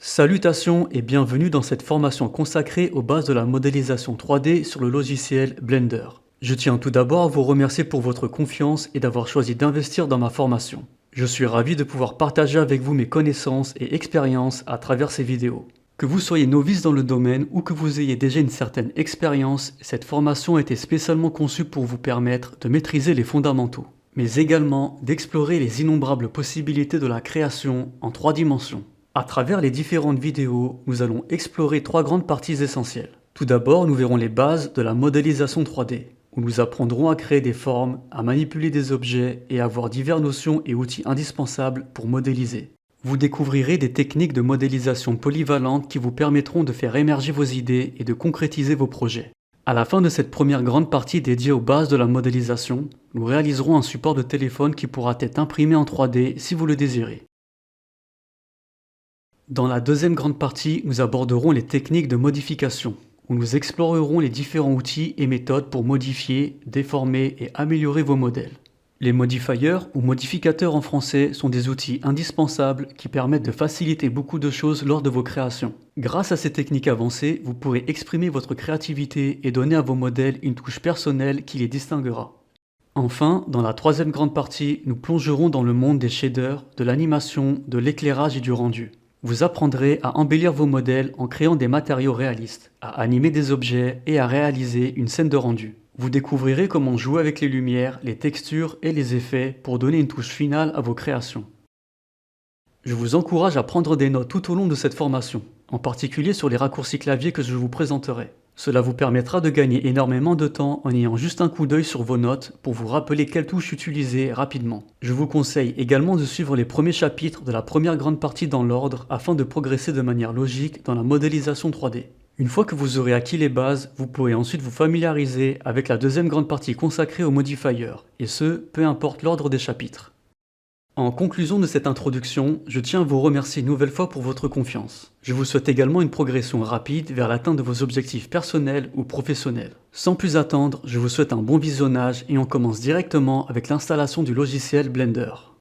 Salutations et bienvenue dans cette formation consacrée aux bases de la modélisation 3D sur le logiciel Blender. Je tiens tout d'abord à vous remercier pour votre confiance et d'avoir choisi d'investir dans ma formation. Je suis ravi de pouvoir partager avec vous mes connaissances et expériences à travers ces vidéos. Que vous soyez novice dans le domaine ou que vous ayez déjà une certaine expérience, cette formation a été spécialement conçue pour vous permettre de maîtriser les fondamentaux, mais également d'explorer les innombrables possibilités de la création en 3 dimensions. À travers les différentes vidéos, nous allons explorer 3 grandes parties essentielles. Tout d'abord, nous verrons les bases de la modélisation 3D, où nous apprendrons à créer des formes, à manipuler des objets et à avoir diverses notions et outils indispensables pour modéliser. Vous découvrirez des techniques de modélisation polyvalentes qui vous permettront de faire émerger vos idées et de concrétiser vos projets. À la fin de cette première grande partie dédiée aux bases de la modélisation, nous réaliserons un support de téléphone qui pourra être imprimé en 3D si vous le désirez. Dans la deuxième grande partie, nous aborderons les techniques de modification, où nous explorerons les différents outils et méthodes pour modifier, déformer et améliorer vos modèles. Les modifiers ou modificateurs en français sont des outils indispensables qui permettent de faciliter beaucoup de choses lors de vos créations. Grâce à ces techniques avancées, vous pourrez exprimer votre créativité et donner à vos modèles une touche personnelle qui les distinguera. Enfin, dans la troisième grande partie, nous plongerons dans le monde des shaders, de l'animation, de l'éclairage et du rendu. Vous apprendrez à embellir vos modèles en créant des matériaux réalistes, à animer des objets et à réaliser une scène de rendu. Vous découvrirez comment jouer avec les lumières, les textures et les effets pour donner une touche finale à vos créations. Je vous encourage à prendre des notes tout au long de cette formation, en particulier sur les raccourcis clavier que je vous présenterai. Cela vous permettra de gagner énormément de temps en ayant juste un coup d'œil sur vos notes pour vous rappeler quelles touches utiliser rapidement. Je vous conseille également de suivre les premiers chapitres de la première grande partie dans l'ordre afin de progresser de manière logique dans la modélisation 3D. Une fois que vous aurez acquis les bases, vous pourrez ensuite vous familiariser avec la deuxième grande partie consacrée aux modifiers, et ce, peu importe l'ordre des chapitres. En conclusion de cette introduction, je tiens à vous remercier une nouvelle fois pour votre confiance. Je vous souhaite également une progression rapide vers l'atteinte de vos objectifs personnels ou professionnels. Sans plus attendre, je vous souhaite un bon visionnage et on commence directement avec l'installation du logiciel Blender.